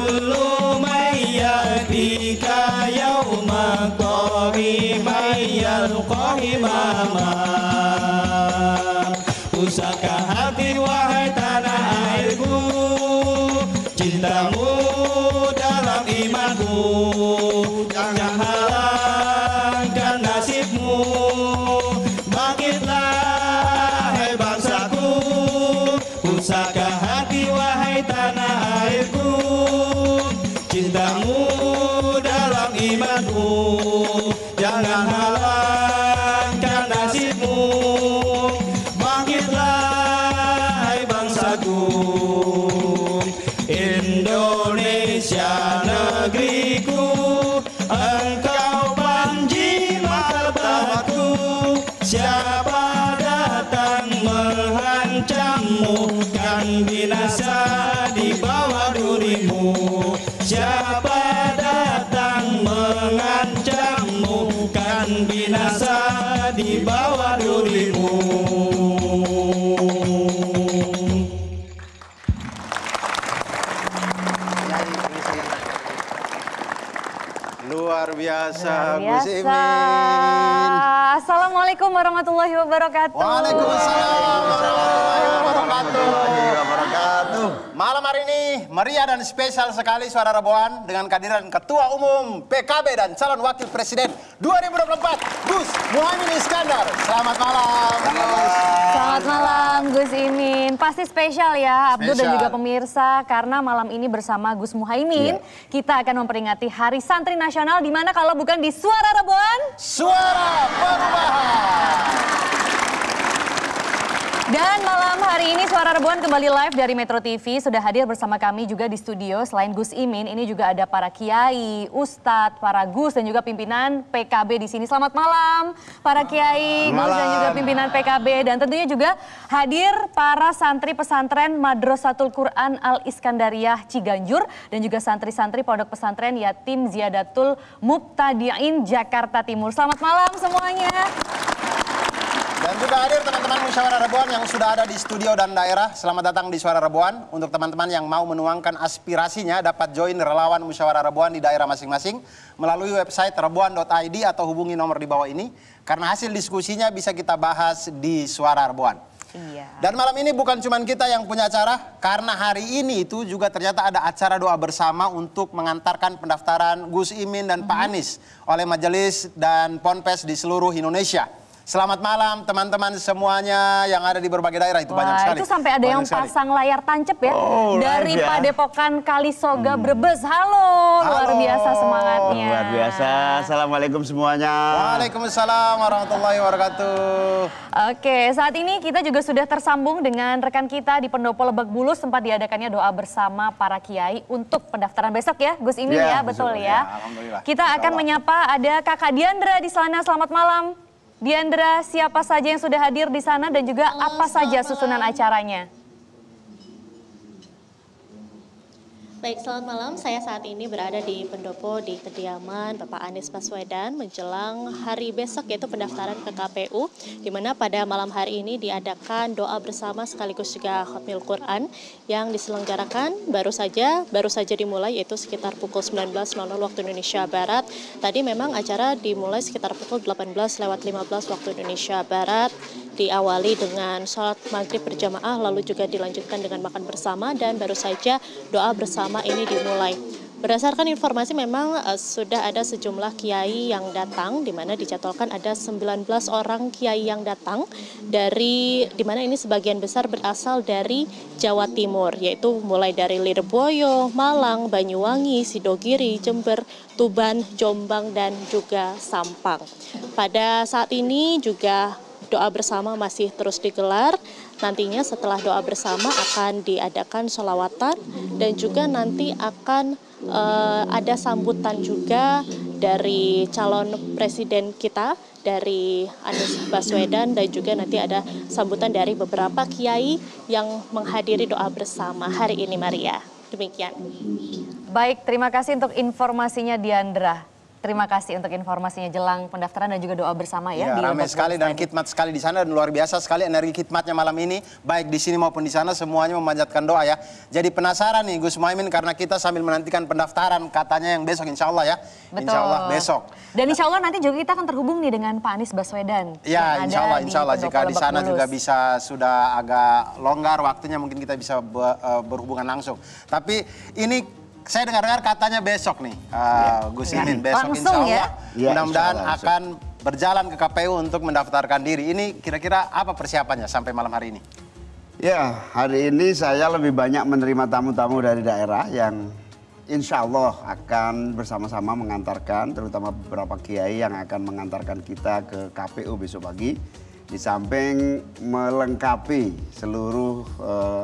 كل من يأتيك يوم قائما يلقى إماما. Pusaka hati wahai tanah airku, cintamu dalam imanku, jangan halangkan nasibmu. Bangkitlah hai bangsaku, pusaka hati wahai tanah airku, cintamu dalam imanku, jangan halangkan nasibmu. Indonesia negeriku, engkau panji martabatku. Siapa datang mengancammu, kan binasa di bawah durimu. Siapa datang mengancammu, kan binasa di bawah durimu. Luar biasa, Gus Imin. Assalamualaikum warahmatullahi wabarakatuh. Waalaikumsalam warahmatullahi wabarakatuh. Malam hari ini meriah dan spesial sekali Suara Reboan dengan kehadiran Ketua Umum PKB dan calon Wakil Presiden 2024, Gus Muhaimin Iskandar. Selamat malam, Gus. Selamat malam, Gus Imin. Pasti spesial ya, Abdul dan juga pemirsa, karena malam ini bersama Gus Muhaimin kita akan memperingati Hari Santri Nasional, di mana kalau bukan di Suara Reboan, Suara Perubahan. Dan malam hari ini Suara Reboan kembali live dari Metro TV. Sudah hadir bersama kami juga di studio. Selain Gus Imin, ini juga ada para kiai, ustadz, para gus dan juga pimpinan PKB di sini. Selamat malam para kiai, gus dan juga pimpinan PKB. Dan tentunya juga hadir para santri pesantren Madrasatul Quran Al Iskandariyah Ciganjur dan juga santri-santri Pondok Pesantren Yatim Ziyadatul Mubtadi'in Jakarta Timur. Selamat malam semuanya. Dan juga hadir teman-teman Musyawarah Reboan yang sudah ada di studio dan daerah. Selamat datang di Suara Reboan. Untuk teman-teman yang mau menuangkan aspirasinya dapat join relawan Musyawarah Reboan di daerah masing-masing melalui website reboan.id atau hubungi nomor di bawah ini. Karena hasil diskusinya bisa kita bahas di Suara Reboan. Iya. Dan malam ini bukan cuma kita yang punya acara, karena hari ini itu juga ternyata ada acara doa bersama untuk mengantarkan pendaftaran Gus Imin dan Pak Anies oleh majelis dan ponpes di seluruh Indonesia. Selamat malam teman-teman semuanya yang ada di berbagai daerah, itu banyak sekali. Itu sampai ada yang pasang layar tancap ya. Dari Padepokan Kalisoga Brebes. Halo, luar biasa semangatnya. Luar biasa. Assalamualaikum semuanya. Waalaikumsalam warahmatullahi wabarakatuh. Oke, saat ini kita juga sudah tersambung dengan rekan kita di Pendopo Lebak Bulus, tempat diadakannya doa bersama para kiai untuk pendaftaran besok ya, Gus Imin ya, betul ya. Alhamdulillah. Kita akan menyapa ada Kakak Diandra di sana. Selamat malam. Diandra, siapa saja yang sudah hadir di sana dan juga apa saja susunan acaranya? Baik, selamat malam. Saya saat ini berada di pendopo di kediaman Bapak Anies Baswedan menjelang hari besok, yaitu pendaftaran ke KPU, di mana pada malam hari ini diadakan doa bersama sekaligus juga khatmil Quran yang diselenggarakan baru saja dimulai, yaitu sekitar pukul 19.00 waktu Indonesia Barat. Tadi memang acara dimulai sekitar pukul 18:15 waktu Indonesia Barat, diawali dengan sholat maghrib berjamaah, lalu juga dilanjutkan dengan makan bersama, dan baru saja doa bersama ini dimulai. Berdasarkan informasi memang sudah ada sejumlah kiai yang datang, di mana dijadwalkan ada 19 orang kiai yang datang dari, di mana ini sebagian besar berasal dari Jawa Timur, yaitu mulai dari Lirboyo, Malang, Banyuwangi, Sidogiri, Jember, Tuban, Jombang, dan juga Sampang. Pada saat ini juga doa bersama masih terus digelar. Nantinya setelah doa bersama akan diadakan sholawatan dan juga nanti akan ada sambutan juga dari calon presiden kita, dari Anies Baswedan, dan juga nanti ada sambutan dari beberapa kiai yang menghadiri doa bersama hari ini, Maria. Demikian. Baik, terima kasih untuk informasinya Diandra. Terima kasih untuk informasinya jelang pendaftaran dan juga doa bersama ya. Ya, ramai sekali dan khidmat sekali di sana dan luar biasa sekali energi khidmatnya malam ini. Baik di sini maupun di sana semuanya memanjatkan doa ya. Jadi penasaran nih Gus Muhaimin karena kita sambil menantikan pendaftaran katanya yang besok insya Allah ya. Betul. Insya Allah besok. Dan insya Allah nanti juga kita akan terhubung nih dengan Pak Anies Baswedan. Ya insya Allah jika di sana juga bisa sudah agak longgar waktunya mungkin kita bisa berhubungan langsung. Tapi ini saya dengar-dengar katanya besok nih, Gus Imin. Besok insya Allah mudah-mudahan akan berjalan ke KPU untuk mendaftarkan diri. Ini kira-kira apa persiapannya sampai malam hari ini? Ya, hari ini saya lebih banyak menerima tamu-tamu dari daerah yang insya Allah akan bersama-sama mengantarkan, terutama beberapa kiai yang akan mengantarkan kita ke KPU besok pagi. Di samping melengkapi seluruh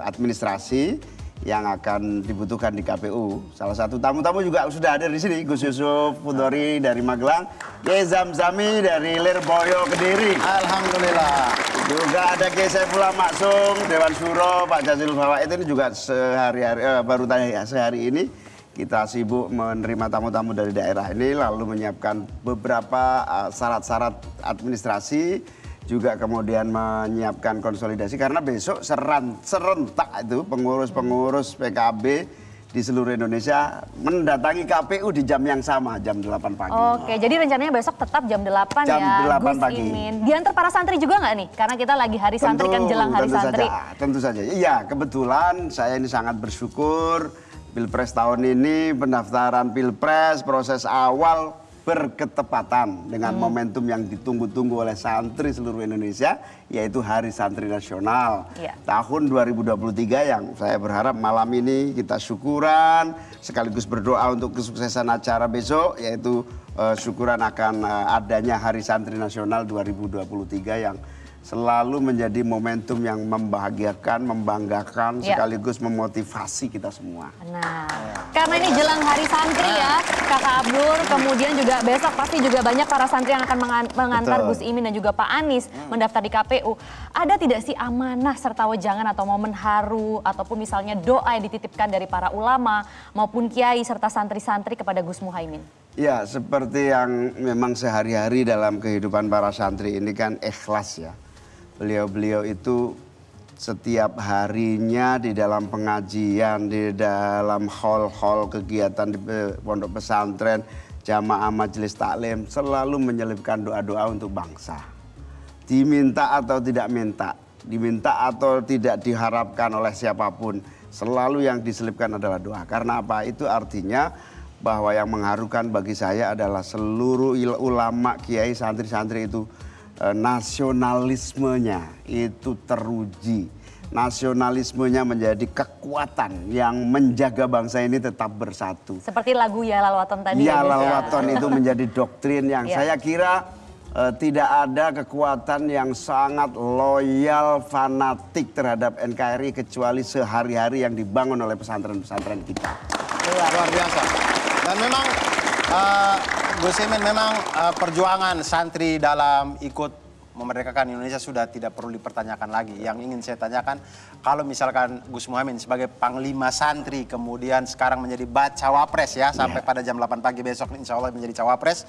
administrasi yang akan dibutuhkan di KPU. Salah satu tamu-tamu juga sudah ada di sini, Gus Yusuf Pudori dari Magelang, Kiai Zamzami dari Lirboyo Kediri. Alhamdulillah. Juga ada Kiai Saifullah Maksum, Dewan Syuro, Pak Jazilul Fawait ini juga sehari ini kita sibuk menerima tamu-tamu dari daerah ini lalu menyiapkan beberapa syarat-syarat administrasi. Juga kemudian menyiapkan konsolidasi karena besok serentak itu pengurus-pengurus PKB di seluruh Indonesia mendatangi KPU di jam yang sama, jam 8 pagi. Oke, jadi rencananya besok tetap jam 8 jam ya, 8 Gus pagi. Imin. Diantar para santri juga nggak nih? Karena kita lagi hari santri kan jelang hari santri. Tentu saja. Iya, kebetulan saya ini sangat bersyukur Pilpres tahun ini, pendaftaran Pilpres, proses awal berketepatan dengan momentum yang ditunggu-tunggu oleh santri seluruh Indonesia, yaitu Hari Santri Nasional tahun 2023 yang saya berharap malam ini kita syukuran sekaligus berdoa untuk kesuksesan acara besok, yaitu syukuran akan adanya Hari Santri Nasional 2023 yang selalu menjadi momentum yang membahagiakan, membanggakan, sekaligus memotivasi kita semua. Nah, karena ini jelang Hari Santri ya, Kakak Abdur, kemudian juga besok pasti juga banyak para santri yang akan mengantar Gus Imin dan juga Pak Anies mendaftar di KPU. Ada tidak sih amanah serta wejangan atau momen haru ataupun misalnya doa yang dititipkan dari para ulama maupun kiai serta santri-santri kepada Gus Muhaimin? Ya, seperti yang memang sehari-hari dalam kehidupan para santri ini kan ikhlas ya. Beliau-beliau itu setiap harinya di dalam pengajian, di dalam hall-hall kegiatan di pondok pesantren, jamaah majelis taklim, selalu menyelipkan doa-doa untuk bangsa. Diminta atau tidak minta, diminta atau tidak diharapkan oleh siapapun, selalu yang diselipkan adalah doa. Karena apa? Itu artinya bahwa yang mengharukan bagi saya adalah seluruh ulama, kiai, santri-santri itu nasionalismenya itu teruji. Nasionalismenya menjadi kekuatan yang menjaga bangsa ini tetap bersatu. Seperti lagu Ya Lalwaton tadi. Ya Lalwaton itu menjadi doktrin yang saya kira tidak ada kekuatan yang sangat loyal, fanatik terhadap NKRI kecuali sehari-hari yang dibangun oleh pesantren-pesantren kita. Luar biasa. Dan memang Gus Imin memang perjuangan santri dalam ikut memerdekakan Indonesia sudah tidak perlu dipertanyakan lagi. Yang ingin saya tanyakan, kalau misalkan Gus Muhaimin sebagai panglima santri kemudian sekarang menjadi cawapres ya, sampai pada jam 8 pagi besok insya Allah menjadi cawapres.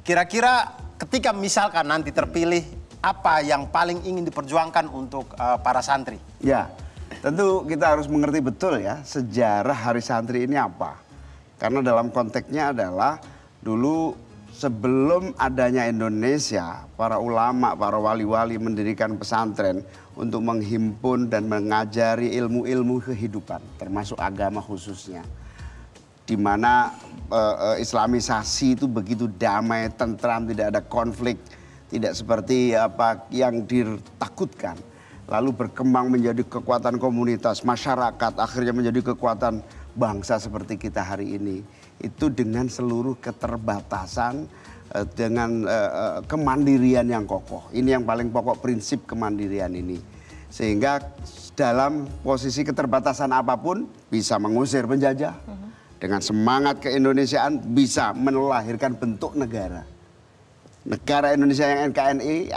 Kira-kira ketika misalkan nanti terpilih, apa yang paling ingin diperjuangkan untuk para santri? Ya, tentu kita harus mengerti betul ya sejarah Hari Santri ini apa. Karena dalam konteksnya adalah dulu sebelum adanya Indonesia, para ulama, para wali-wali mendirikan pesantren untuk menghimpun dan mengajari ilmu-ilmu kehidupan, termasuk agama khususnya. Di mana Islamisasi itu begitu damai, tentram, tidak ada konflik, tidak seperti apa yang ditakutkan. Lalu berkembang menjadi kekuatan komunitas, masyarakat, akhirnya menjadi kekuatan bangsa seperti kita hari ini. Itu dengan seluruh keterbatasan, dengan kemandirian yang kokoh. Ini yang paling pokok, prinsip kemandirian ini. Sehingga dalam posisi keterbatasan apapun bisa mengusir penjajah. Dengan semangat keindonesiaan bisa melahirkan bentuk negara. Negara Indonesia yang NKRI,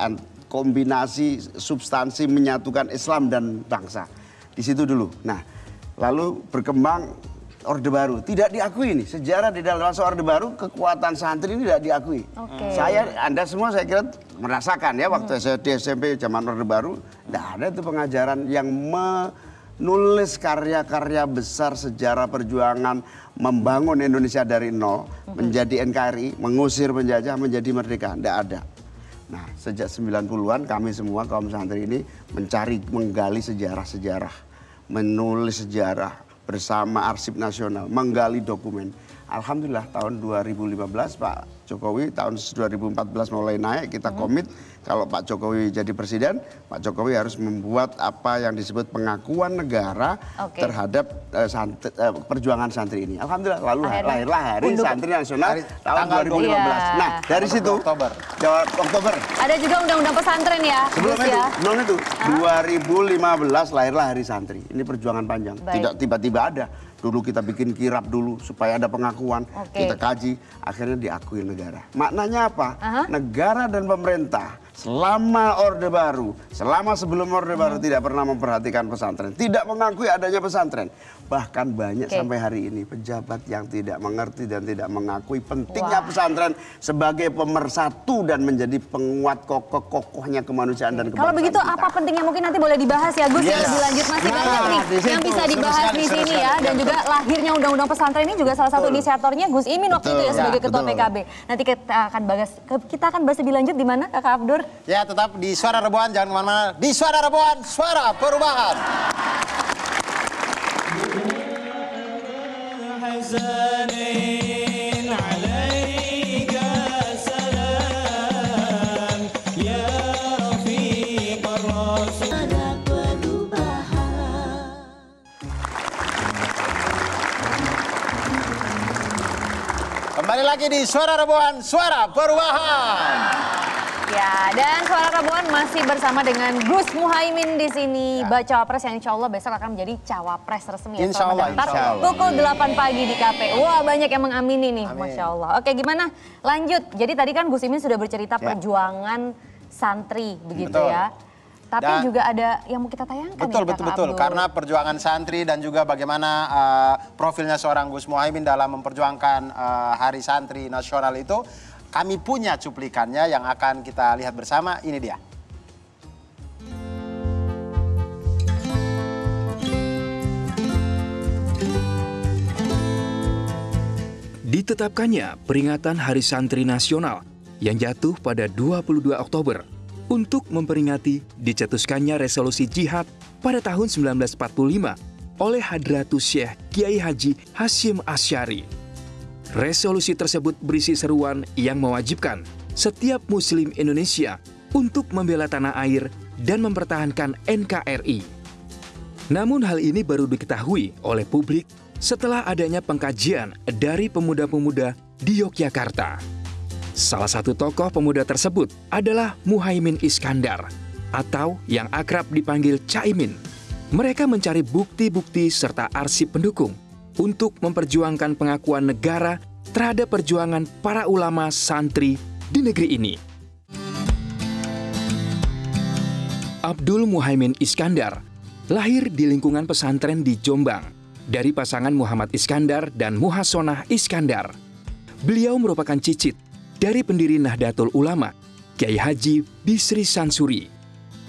kombinasi substansi menyatukan Islam dan bangsa. Di situ dulu. Nah, lalu berkembang Orde Baru. Tidak diakui nih, sejarah di dalam masa Orde Baru kekuatan santri ini tidak diakui. Anda semua saya kira merasakan ya waktu saya di SMP zaman Orde Baru, tidak ada itu pengajaran yang menulis karya-karya besar sejarah perjuangan membangun Indonesia dari nol, menjadi NKRI, mengusir penjajah, menjadi merdeka. Tidak ada. Nah, sejak 90-an kami semua kaum santri ini menggali sejarah-sejarah, menulis sejarah bersama Arsip Nasional, menggali dokumen. Alhamdulillah tahun 2015 Pak Jokowi, tahun 2014 mulai naik, kita komit kalau Pak Jokowi jadi presiden, Pak Jokowi harus membuat apa yang disebut pengakuan negara terhadap perjuangan santri ini. Alhamdulillah, lalu lahirlah Hari Santri Nasional tahun 2015. Nah, dari situ Oktober. Ada juga undang-undang pesantren ya. Sebelum itu 2015 lahirlah Hari Santri. Ini perjuangan panjang. Tidak tiba-tiba ada. Dulu kita bikin kirap dulu supaya ada pengakuan, kita kaji, akhirnya diakui negara. Maknanya apa? Negara dan pemerintah selama Orde Baru, selama sebelum Orde Baru tidak pernah memperhatikan pesantren, tidak mengakui adanya pesantren. Bahkan banyak sampai hari ini pejabat yang tidak mengerti dan tidak mengakui pentingnya pesantren sebagai pemersatu dan menjadi penguat kokohnya kemanusiaan dan kebangsaan. Kalau begitu kita. Apa pentingnya mungkin nanti boleh dibahas ya Gus lebih lanjut, masih banyak nih yang bisa dibahas di sini ya, dan juga lahirnya undang-undang pesantren ini juga salah satu inisiatornya Gus Imin waktu itu ya sebagai ketua PKB. Nanti kita akan bahas lebih lanjut di mana Kakak Abdur? Ya, tetap di Suara Rebuan, jangan kemana-mana. Di Suara Rebuan, suara perubahan. Kembali lagi di Suara Rebuan, suara perubahan. Ya, dan Suara Rebuan masih bersama dengan Gus Muhaimin di sini, bacawa pres yang insya Allah besok akan menjadi cawapres resmi ya. Insya Allah, pukul 8 pagi di KPU. Wah, banyak yang mengamini nih, Masya Allah. Oke, gimana? Lanjut. Jadi tadi kan Gus Imin sudah bercerita perjuangan santri, begitu ya. Tapi juga ada yang mau kita tayangkan Betul. Karena perjuangan santri dan juga bagaimana profilnya seorang Gus Muhaimin dalam memperjuangkan Hari Santri Nasional itu, kami punya cuplikannya yang akan kita lihat bersama. Ini dia. Ditetapkannya peringatan Hari Santri Nasional yang jatuh pada 22 Oktober untuk memperingati dicetuskannya resolusi jihad pada tahun 1945 oleh Hadratus Syekh Kiai Haji Hasyim Asy'ari. Resolusi tersebut berisi seruan yang mewajibkan setiap Muslim Indonesia untuk membela tanah air dan mempertahankan NKRI. Namun hal ini baru diketahui oleh publik setelah adanya pengkajian dari pemuda-pemuda di Yogyakarta. Salah satu tokoh pemuda tersebut adalah Muhaimin Iskandar atau yang akrab dipanggil Caimin. Mereka mencari bukti-bukti serta arsip pendukung untuk memperjuangkan pengakuan negara terhadap perjuangan para ulama santri di negeri ini. Abdul Muhaimin Iskandar lahir di lingkungan pesantren di Jombang dari pasangan Muhammad Iskandar dan Muhasonah Iskandar. Beliau merupakan cicit dari pendiri Nahdlatul Ulama, Kiai Haji Bisri Sansuri.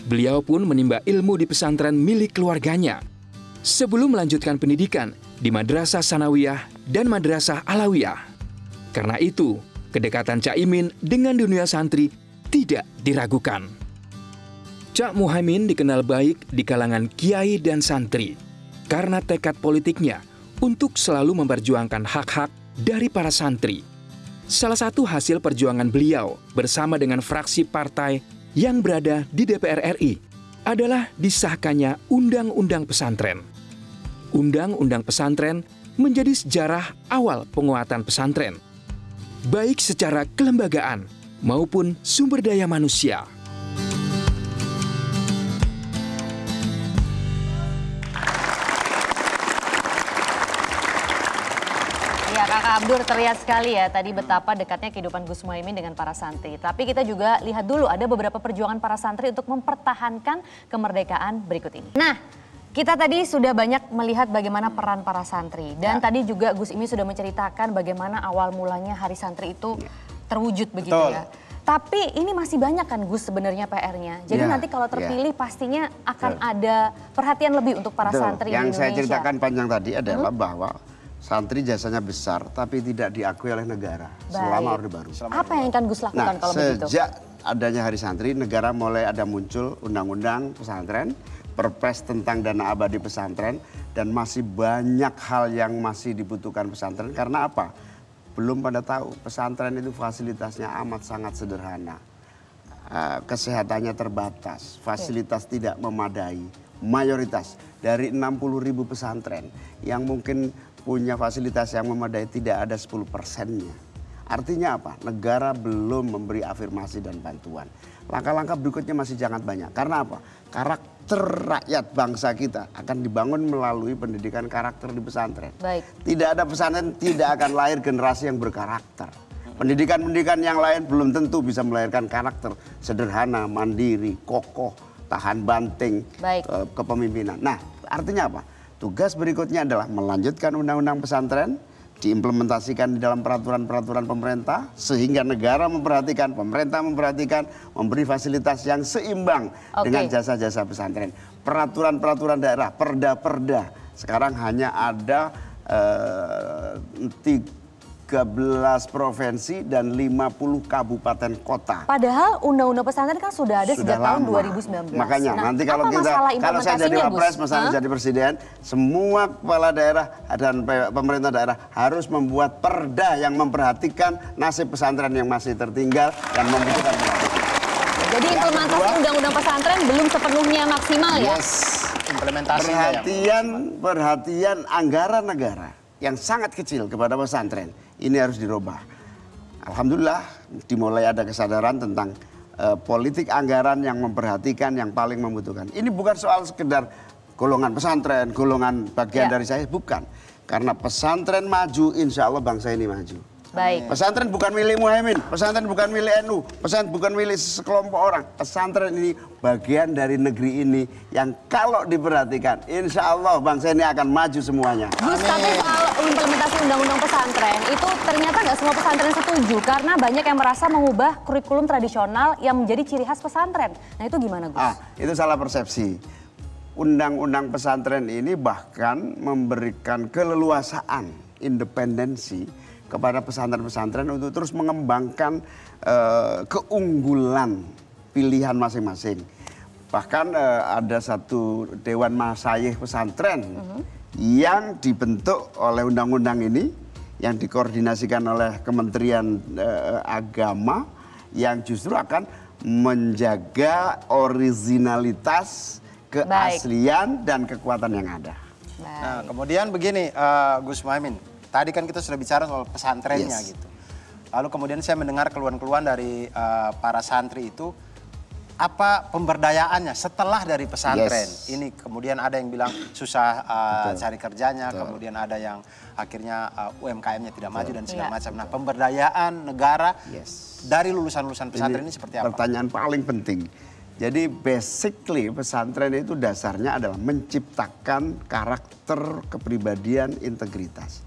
Beliau pun menimba ilmu di pesantren milik keluarganya sebelum melanjutkan pendidikan di Madrasah Sanawiyah dan Madrasah Alawiyah. Karena itu, kedekatan Caimin dengan dunia santri tidak diragukan. Cak Muhaimin dikenal baik di kalangan kiai dan santri karena tekad politiknya untuk selalu memperjuangkan hak-hak dari para santri. Salah satu hasil perjuangan beliau bersama dengan fraksi partai yang berada di DPR RI adalah disahkannya Undang-Undang Pesantren. Undang-Undang Pesantren menjadi sejarah awal penguatan pesantren, baik secara kelembagaan maupun sumber daya manusia. Ya, Kakak Abdur, terlihat sekali ya tadi betapa dekatnya kehidupan Gus Muhaimin dengan para santri. Tapi kita juga lihat dulu ada beberapa perjuangan para santri untuk mempertahankan kemerdekaan berikut ini. Nah, Kita tadi sudah banyak melihat bagaimana peran para santri. Dan tadi juga Gus Imin sudah menceritakan bagaimana awal mulanya Hari Santri itu terwujud begitu ya. Tapi ini masih banyak kan Gus sebenarnya PR-nya. Jadi nanti kalau terpilih pastinya akan ada perhatian lebih untuk para santri di Indonesia. Yang saya ceritakan panjang tadi adalah bahwa santri jasanya besar tapi tidak diakui oleh negara selama Orde Baru. Apa yang akan Gus lakukan kalau begitu? Sejak adanya Hari Santri, negara mulai ada muncul undang-undang pesantren, perpres tentang dana abadi pesantren, dan masih banyak hal yang masih dibutuhkan pesantren. Karena apa? Belum pada tahu pesantren itu fasilitasnya amat sangat sederhana. Kesehatannya terbatas, fasilitas tidak memadai. Mayoritas dari 60.000 pesantren yang mungkin punya fasilitas yang memadai tidak ada 10%-nya. Artinya apa? Negara belum memberi afirmasi dan bantuan. Langkah-langkah berikutnya masih sangat banyak. Karena apa? Karakter rakyat bangsa kita akan dibangun melalui pendidikan karakter di pesantren. Baik. Tidak ada pesantren, tidak akan lahir generasi yang berkarakter. Pendidikan-pendidikan yang lain belum tentu bisa melahirkan karakter sederhana, mandiri, kokoh, tahan banting, kepemimpinan. Nah, artinya apa? Tugas berikutnya adalah melanjutkan undang-undang pesantren, diimplementasikan di dalam peraturan-peraturan pemerintah sehingga negara memperhatikan, pemerintah memperhatikan, memberi fasilitas yang seimbang dengan jasa-jasa pesantren. Peraturan-peraturan daerah, perda-perda. Sekarang hanya ada 13 provinsi dan 50 kabupaten kota. Padahal undang-undang pesantren kan sudah ada sejak tahun 2019. Makanya nanti kalau saya jadi wapres, misalnya jadi presiden, semua kepala daerah dan pemerintah daerah harus membuat perda yang memperhatikan nasib pesantren yang masih tertinggal dan membutuhkan perhatian. Jadi implementasi undang-undang pesantren belum sepenuhnya maksimal ya? Yes, implementasinya. Perhatian anggaran negara yang sangat kecil kepada pesantren ini harus dirubah. Alhamdulillah dimulai ada kesadaran tentang politik anggaran yang memperhatikan yang paling membutuhkan. Ini bukan soal sekedar golongan pesantren, golongan bagian dari saya, bukan. Karena pesantren maju, insya Allah bangsa ini maju. Baik. Pesantren bukan milik Muhaimin, pesantren bukan milik NU, pesantren bukan milik sekelompok orang. Pesantren ini bagian dari negeri ini yang kalau diperhatikan, insya Allah bangsa ini akan maju semuanya. Gus, tapi soal implementasi undang-undang pesantren, itu ternyata nggak semua pesantren setuju. Karena banyak yang merasa mengubah kurikulum tradisional yang menjadi ciri khas pesantren. Nah itu gimana Gus? Itu salah persepsi. Undang-undang pesantren ini bahkan memberikan keleluasaan, independensi kepada pesantren-pesantren untuk terus mengembangkan keunggulan pilihan masing-masing. Bahkan ada satu Dewan Masyayikh Pesantren yang dibentuk oleh undang-undang ini, yang dikoordinasikan oleh Kementerian Agama, yang justru akan menjaga originalitas, keaslian, dan kekuatan yang ada. Nah, kemudian begini Gus Muhaimin. Tadi kan kita sudah bicara soal pesantrennya gitu. Lalu kemudian saya mendengar keluhan-keluhan dari para santri itu, apa pemberdayaannya setelah dari pesantren. Ini kemudian ada yang bilang susah cari kerjanya, kemudian ada yang akhirnya UMKM-nya tidak maju dan segala macam. Nah, pemberdayaan negara dari lulusan-lulusan pesantren ini seperti apa? Pertanyaan paling penting. Jadi basically pesantren itu dasarnya adalah menciptakan karakter, kepribadian, integritas.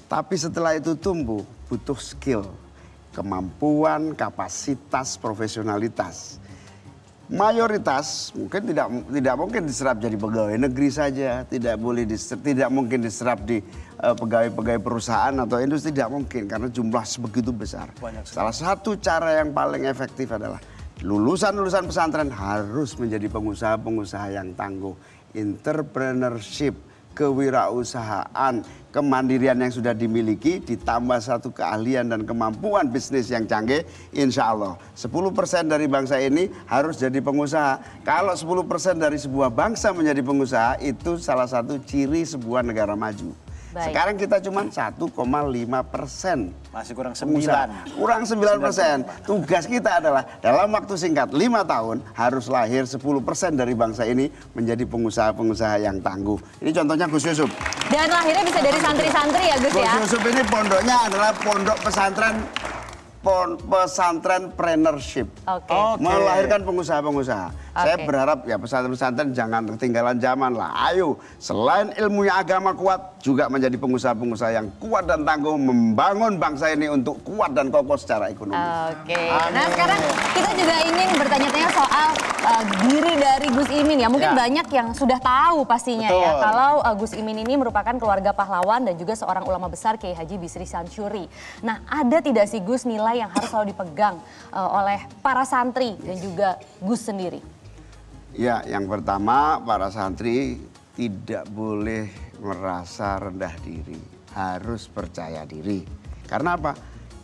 Tapi setelah itu tumbuh, butuh skill, kemampuan, kapasitas, profesionalitas. Mayoritas mungkin tidak mungkin diserap jadi pegawai negeri saja, tidak mungkin diserap di pegawai-pegawai perusahaan atau industri, tidak mungkin karena jumlah sebegitu besar. Salah satu cara yang paling efektif adalah lulusan-lulusan pesantren harus menjadi pengusaha-pengusaha yang tangguh, entrepreneurship, kewirausahaan, kemandirian yang sudah dimiliki, ditambah satu keahlian dan kemampuan bisnis yang canggih, insya Allah 10% dari bangsa ini harus jadi pengusaha. Kalau 10% dari sebuah bangsa menjadi pengusaha, itu salah satu ciri sebuah negara maju. Baik. Sekarang kita cuma 1,5%. Masih kurang 9. Kurang 9%. Tugas kita adalah dalam waktu singkat 5 tahun harus lahir 10% dari bangsa ini menjadi pengusaha-pengusaha yang tangguh. Ini contohnya Gus Yusuf. Dan lahirnya bisa dari santri-santri ya Gus ya? Gus Yusuf ini pondoknya adalah pondok pesantren preneurship. Melahirkan pengusaha-pengusaha. Saya berharap ya pesantren-pesantren jangan ketinggalan zaman lah. Ayo, selain ilmunya agama kuat, juga menjadi pengusaha-pengusaha yang kuat dan tangguh membangun bangsa ini untuk kuat dan kokoh secara ekonomi. Oke. Nah sekarang kita juga ingin bertanya-tanya soal diri dari Gus Imin ya. Mungkin banyak yang sudah tahu pastinya ya kalau Gus Imin ini merupakan keluarga pahlawan dan juga seorang ulama besar Kiai Haji Bisri Syamsuri. Nah ada tidak sih Gus nilai yang harus selalu dipegang oleh para santri dan juga Gus sendiri? Ya, yang pertama para santri tidak boleh merasa rendah diri, harus percaya diri. Karena apa?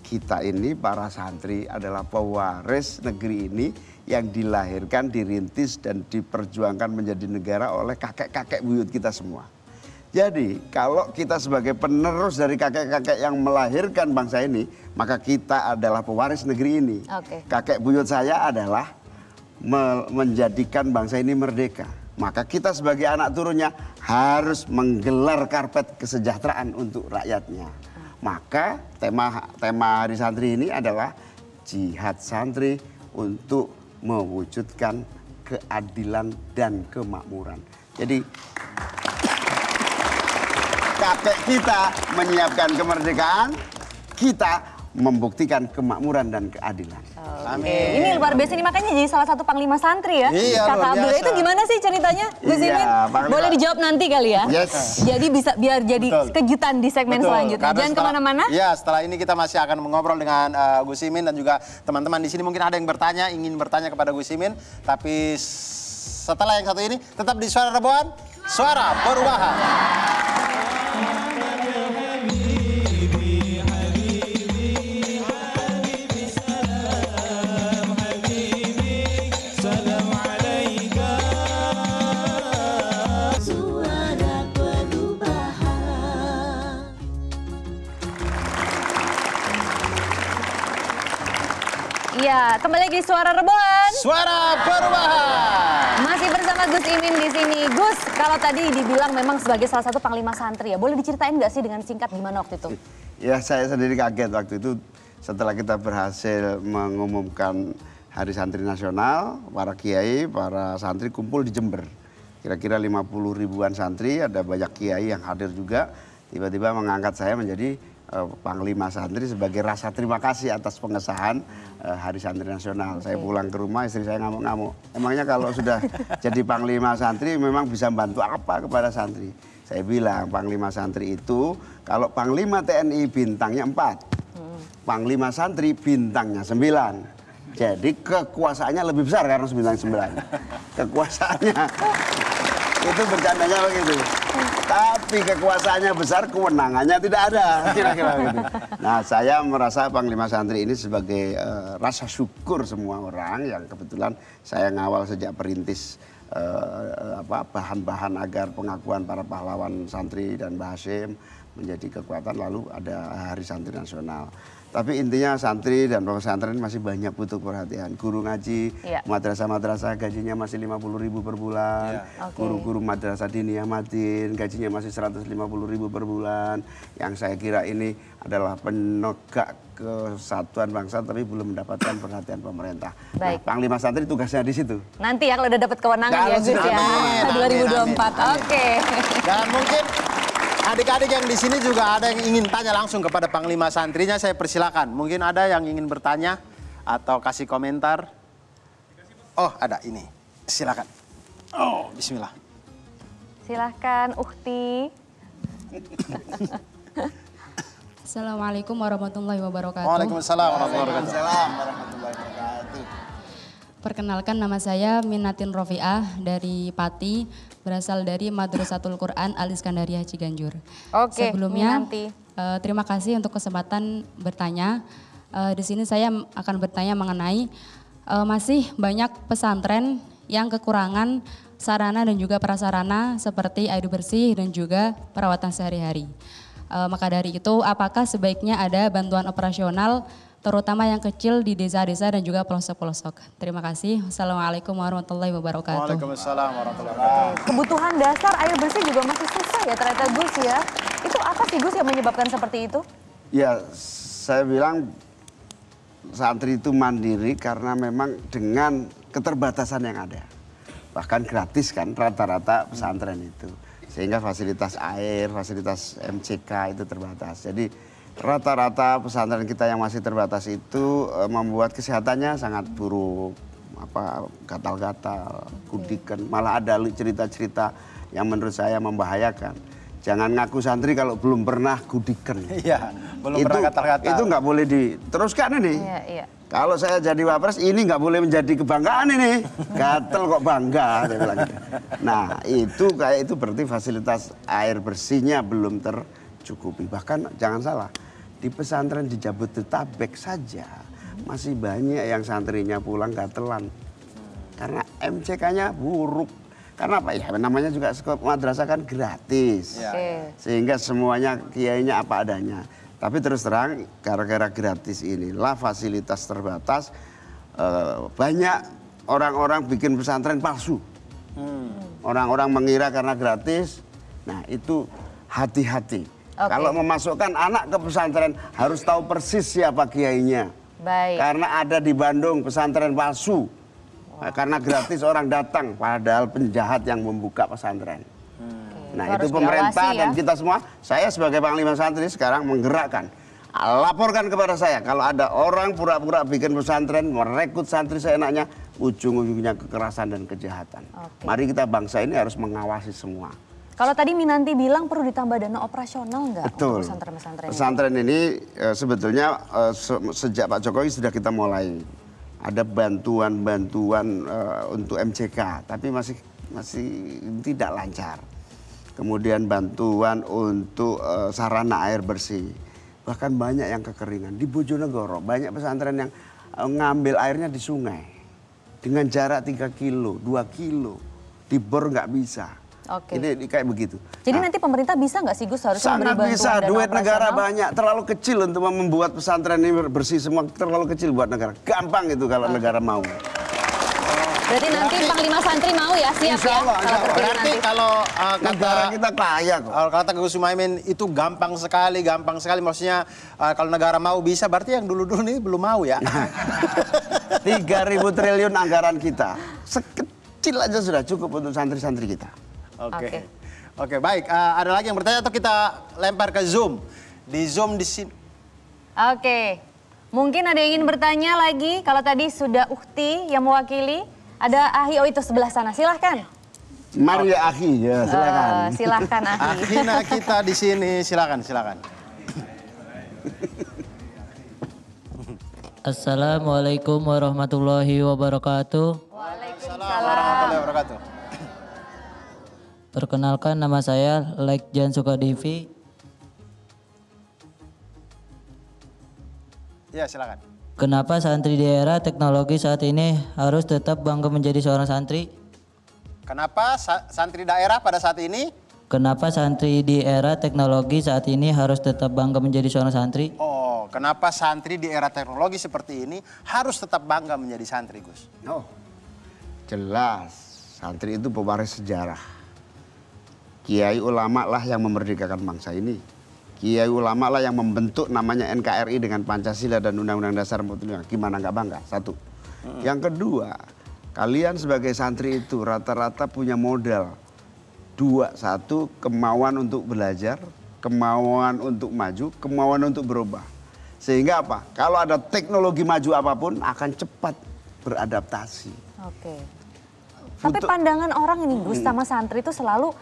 Kita ini para santri adalah pewaris negeri ini yang dilahirkan, dirintis dan diperjuangkan menjadi negara oleh kakek-kakek buyut kita semua. Jadi kalau kita sebagai penerus dari kakek-kakek yang melahirkan bangsa ini, maka kita adalah pewaris negeri ini. Kakek buyut saya adalah menjadikan bangsa ini merdeka. Maka kita sebagai anak turunnya harus menggelar karpet kesejahteraan untuk rakyatnya. Maka tema Hari Santri ini adalah jihad santri untuk mewujudkan keadilan dan kemakmuran. Jadi kakek kita menyiapkan kemerdekaan, kita membuktikan kemakmuran dan keadilan. Amin. Ini luar biasa nih, makanya jadi salah satu panglima santri ya. Iya, Kakak Abdul itu gimana sih ceritanya Gus Imin? Boleh dijawab nanti kali ya. Jadi bisa biar jadi kejutan di segmen selanjutnya. Jangan kemana-mana. Ya, setelah ini kita masih akan mengobrol dengan Gus Imin dan juga teman-teman di sini mungkin ada yang ingin bertanya kepada Gus Imin. Tapi setelah yang satu ini tetap di Suara Reboan, Suara Perubahan. Ya, kembali lagi Suara Reboan. Suara Perubahan. Masih bersama Gus Imin di sini. Gus, kalau tadi dibilang memang sebagai salah satu panglima santri ya, boleh diceritain nggak sih dengan singkat gimana waktu itu? Ya, saya sendiri kaget waktu itu setelah kita berhasil mengumumkan Hari Santri Nasional, para kiai, para santri kumpul di Jember. Kira-kira 50 ribuan santri, ada banyak kiai yang hadir juga. Tiba-tiba mengangkat saya menjadi Panglima Santri sebagai rasa terima kasih atas pengesahan Hari Santri Nasional. Saya pulang ke rumah, istri saya ngamuk-ngamuk. Emangnya kalau sudah jadi Panglima Santri memang bisa bantu apa kepada santri? Saya bilang Panglima Santri itu kalau Panglima TNI bintangnya 4, Panglima Santri bintangnya 9. Jadi kekuasaannya lebih besar karena bintang 9. Kekuasaannya itu bercandanya begitu. Tapi kekuasaannya besar, kewenangannya tidak ada, kira-kira gitu. Nah, saya merasa Panglima Santri ini sebagai rasa syukur semua orang yang kebetulan saya ngawal sejak perintis bahan-bahan agar pengakuan para pahlawan santri dan Mbah Hashim menjadi kekuatan, lalu ada Hari Santri Nasional. Tapi intinya santri dan pesantren masih banyak butuh perhatian. Guru ngaji, madrasah-madrasah gajinya masih 50.000 per bulan. Guru-guru madrasah diniyah madin gajinya masih 150.000 per bulan. Yang saya kira ini adalah penegak kesatuan bangsa tapi belum mendapatkan perhatian pemerintah. Nah, Panglima Santri tugasnya di situ. Nanti ya kalau udah dapat kewenangan ya Gus ya. 2024. Oke. Dan mungkin adik-adik yang di sini juga ada yang ingin tanya langsung kepada Panglima Santrinya, saya persilakan. Mungkin ada yang ingin bertanya atau kasih komentar. Oh, ada ini. Silakan. Oh, bismillah. Silahkan, Ukti. Assalamualaikum warahmatullahi wabarakatuh. Waalaikumsalam warahmatullahi wabarakatuh. Perkenalkan, nama saya Minatin Rofiah dari Pati, berasal dari Madrasatul Quran Al-Iskandariyah Ciganjur. Oke, sebelumnya terima kasih untuk kesempatan bertanya. Di sini saya akan bertanya mengenai masih banyak pesantren yang kekurangan sarana dan juga prasarana seperti air bersih dan juga perawatan sehari-hari. Maka dari itu, apakah sebaiknya ada bantuan operasional terutama yang kecil di desa-desa dan juga pelosok-pelosok. Terima kasih. Wassalamualaikum warahmatullahi wabarakatuh. Waalaikumsalam warahmatullahi wabarakatuh. Kebutuhan dasar air bersih juga masih susah ya ternyata Gus ya. Itu apa sih Gus yang menyebabkan seperti itu? Ya, saya bilang santri itu mandiri karena memang dengan keterbatasan yang ada. bahkan gratis kan rata-rata pesantren itu. Sehingga fasilitas air, fasilitas MCK itu terbatas. Jadi rata-rata pesantren kita yang masih terbatas itu membuat kesehatannya sangat buruk. Gatal-gatal, kudikan, malah ada cerita-cerita yang menurut saya membahayakan. Jangan ngaku santri kalau belum pernah kudikan. Iya, belum pernah gatal-gatal. Itu nggak boleh diteruskan ini. Iya. Kalau saya jadi wapres ini nggak boleh menjadi kebanggaan ini. Gatel kok bangga. Saya bilang gitu. Nah itu berarti fasilitas air bersihnya belum tercukupi. Bahkan jangan salah, di pesantren di Jabodetabek saja masih banyak yang santrinya pulang gatelan. Karena MCK-nya buruk. Karena apa ya, namanya juga madrasah kan gratis. Sehingga semuanya kiainya apa adanya. Tapi terus terang, gara-gara gratis inilah fasilitas terbatas, banyak orang-orang bikin pesantren palsu. Orang-orang mengira karena gratis, nah itu hati-hati. Kalau memasukkan anak ke pesantren harus tahu persis siapa kiainya. Baik. Karena ada di Bandung pesantren palsu. Karena gratis orang datang, padahal penjahat yang membuka pesantren. Nah itu pemerintah dan kita semua, saya sebagai Panglima Santri sekarang menggerakkan. Laporkan kepada saya kalau ada orang pura-pura bikin pesantren, merekrut santri seenaknya, ujung-ujungnya kekerasan dan kejahatan. Mari kita bangsa ini harus mengawasi semua. Kalau tadi Minanti bilang perlu ditambah dana operasional nggak untuk pesantren-pesantren? Pesantren ini sebetulnya sejak Pak Jokowi sudah kita mulai. Ada bantuan-bantuan untuk MCK, tapi masih tidak lancar. Kemudian bantuan untuk sarana air bersih. Bahkan banyak yang kekeringan. Di Bojonegoro banyak pesantren yang ngambil airnya di sungai. Dengan jarak 3 kilo, 2 kilo. Di bor nggak bisa. Ini kayak begitu. Jadi nanti pemerintah bisa nggak sih Gus harusnya memberi bantuan bisa, duit negara banyak. Terlalu kecil untuk membuat pesantren ini bersih semua. Terlalu kecil buat negara. Gampang itu kalau negara mau. Berarti nanti Panglima Santri mau ya, siap ya? Berarti kalau negara kita kaya kok. Kalau kata Gus Muhaimin itu gampang sekali. Maksudnya kalau negara mau bisa, berarti yang dulu-dulu ini belum mau ya. 3.000 triliun anggaran kita. Sekecil aja sudah cukup untuk santri-santri kita. Oke, baik. Ada lagi yang bertanya atau kita lempar ke Zoom? Di Zoom di sini. Oke. Mungkin ada yang ingin bertanya lagi. Kalau tadi sudah Ukti yang mewakili. Ada Ahi, oh itu sebelah sana. Silahkan. Mari ya Ahi, ya silakan. Silahkan Ahi. Akhina kita di sini, silakan. Assalamualaikum warahmatullahi wabarakatuh. Waalaikumsalam warahmatullahi wabarakatuh. Perkenalkan nama saya Lekjan Sukadivi. Ya, silakan. Kenapa santri di era teknologi saat ini harus tetap bangga menjadi seorang santri? Kenapa santri daerah pada saat ini? Kenapa santri di era teknologi saat ini harus tetap bangga menjadi seorang santri? Oh, kenapa santri di era teknologi seperti ini harus tetap bangga menjadi santri, Gus? Oh, jelas. Santri itu pewaris sejarah. Kiai ulama lah yang memerdekakan bangsa ini. Kiai ulama lah yang membentuk namanya NKRI dengan Pancasila dan Undang-Undang Dasar 45. Gimana nggak bangga? Satu. Yang kedua, kalian sebagai santri itu rata-rata punya modal. 2, 1, kemauan untuk belajar, kemauan untuk maju, kemauan untuk berubah. Sehingga apa? Kalau ada teknologi maju apapun akan cepat beradaptasi. Tapi pandangan orang ini Gus sama santri itu selalu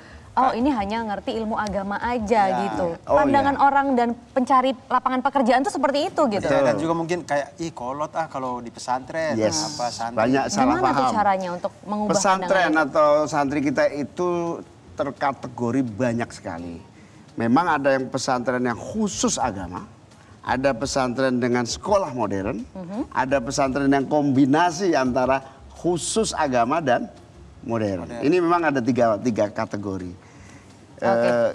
ini hanya ngerti ilmu agama aja gitu. Pandangan orang dan pencari lapangan pekerjaan tuh seperti itu gitu. Dan juga mungkin kayak kolot kalau di pesantren apa santri. Banyak salah paham. Gimana tuh caranya untuk mengubah pesantren atau santri kita itu terkategori banyak sekali. Memang ada yang pesantren yang khusus agama, ada pesantren dengan sekolah modern, ada pesantren yang kombinasi antara khusus agama dan modern. Ini memang ada tiga kategori.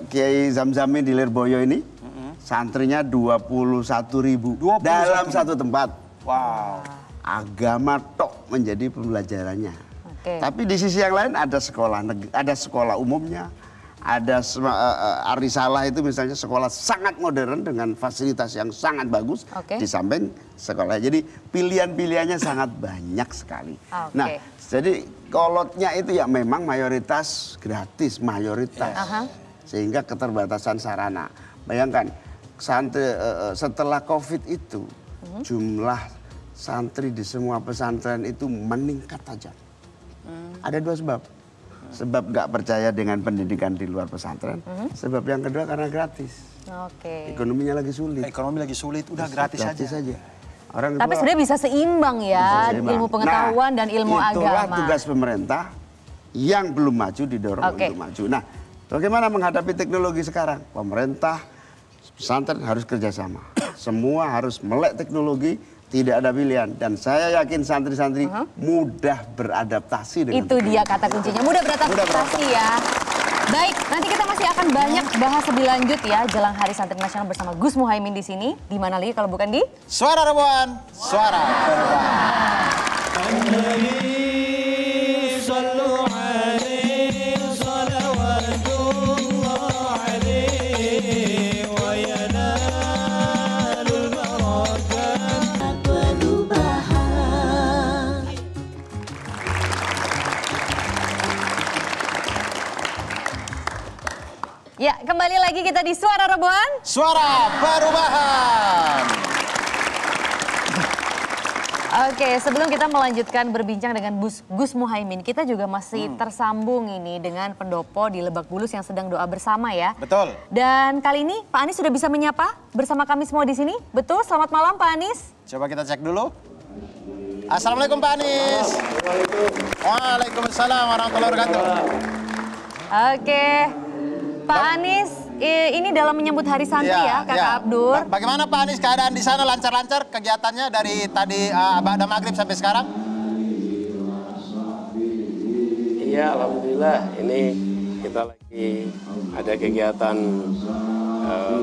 Kiai Zamzami di Lirboyo ini santrinya 21.000 dalam satu tempat. Wow. Agama tok menjadi pembelajarannya. Tapi di sisi yang lain ada sekolah umumnya, Ada Arisalah itu misalnya sekolah sangat modern dengan fasilitas yang sangat bagus di samping sekolah. Jadi pilihan-pilihannya sangat banyak sekali. Nah, jadi kolotnya itu ya memang mayoritas gratis, mayoritas. Sehingga keterbatasan sarana. Bayangkan setelah COVID itu jumlah santri di semua pesantren itu meningkat tajam. Ada dua sebab. Sebab nggak percaya dengan pendidikan di luar pesantren. Sebab yang kedua karena gratis. Ekonominya lagi sulit. Ekonomi lagi sulit, udah gratis saja. Orang tapi sebenarnya bisa seimbang ya, ilmu pengetahuan dan ilmu agama. Itulah tugas pemerintah yang belum maju didorong untuk maju. Nah, bagaimana menghadapi teknologi sekarang? Pemerintah, pesantren harus kerjasama. Semua harus melek teknologi. Tidak ada pilihan, dan saya yakin santri-santri mudah beradaptasi dengan itu dia kata kuncinya, mudah beradaptasi ya. Baik, nanti kita masih akan banyak bahas lebih lanjut ya jelang Hari Santri Nasional bersama Gus Muhaimin di sini. Di mana lagi kalau bukan di Suara Rebuan, Suara Ya, kembali lagi kita di Suara Rebuan, Suara Perubahan. Oke, sebelum kita melanjutkan berbincang dengan Gus Muhaimin, kita juga masih tersambung ini dengan pendopo di Lebak Bulus yang sedang doa bersama ya. Betul. Dan kali ini Pak Anies sudah bisa menyapa bersama kami semua di sini. Betul, selamat malam Pak Anies. Coba kita cek dulu. Assalamualaikum Pak Anies. Waalaikumsalam warahmatullahi wabarakatuh. Oke. Pak Anies, ini dalam menyambut Hari Santri ya, Kakak Abdur. Bagaimana Pak Anies keadaan di sana, lancar-lancar kegiatannya dari tadi ba'da maghrib sampai sekarang? Iya, alhamdulillah. Ini kita lagi ada kegiatan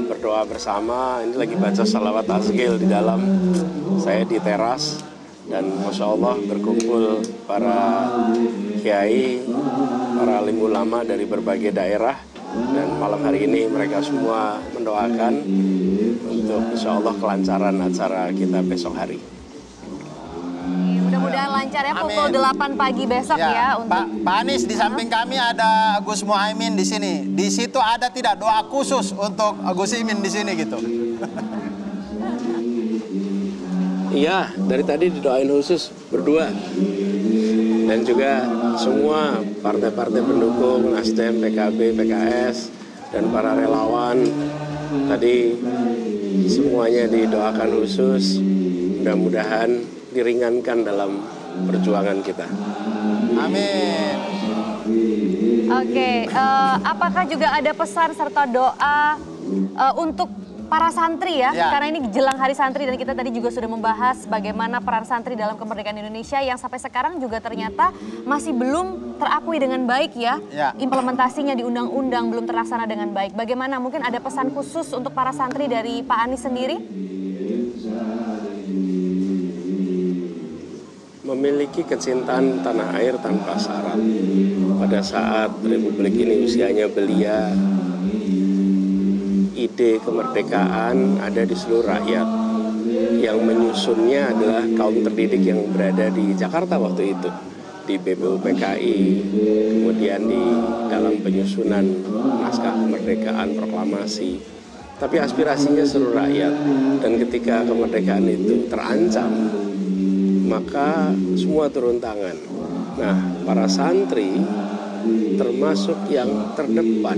berdoa bersama. Ini lagi baca salawat tasghil di dalam. Saya di teras dan Masya Allah berkumpul para kiai, para alim ulama dari berbagai daerah. Dan malam hari ini mereka semua mendoakan untuk insya Allah kelancaran acara kita besok hari. Mudah-mudahan lancar ya, pukul 8 pagi besok ya. Untuk... Pak Anies, di samping kami ada Gus Muhaimin di sini. Di situ ada tidak doa khusus untuk Gus Imin di sini gitu? Iya, dari tadi didoain khusus berdua. Dan juga semua partai-partai pendukung, Nasdem, PKB, PKS, dan para relawan. Tadi semuanya didoakan khusus, mudah-mudahan diringankan dalam perjuangan kita. Amin. Oke, apakah juga ada pesan serta doa untuk para santri ya? Karena ini jelang Hari Santri dan kita tadi juga sudah membahas bagaimana peran santri dalam kemerdekaan Indonesia yang sampai sekarang juga ternyata masih belum terakui dengan baik ya. Implementasinya di undang-undang belum terlaksana dengan baik. Bagaimana, mungkin ada pesan khusus untuk para santri dari Pak Anies sendiri? Memiliki kecintaan tanah air tanpa syarat. Pada saat Republik ini usianya belia, ide kemerdekaan ada di seluruh rakyat. Yang menyusunnya adalah kaum terdidik yang berada di Jakarta waktu itu, di BPUPKI, kemudian di dalam penyusunan naskah kemerdekaan, proklamasi. Tapi aspirasinya seluruh rakyat, dan ketika kemerdekaan itu terancam, maka semua turun tangan. Nah, para santri termasuk yang terdepan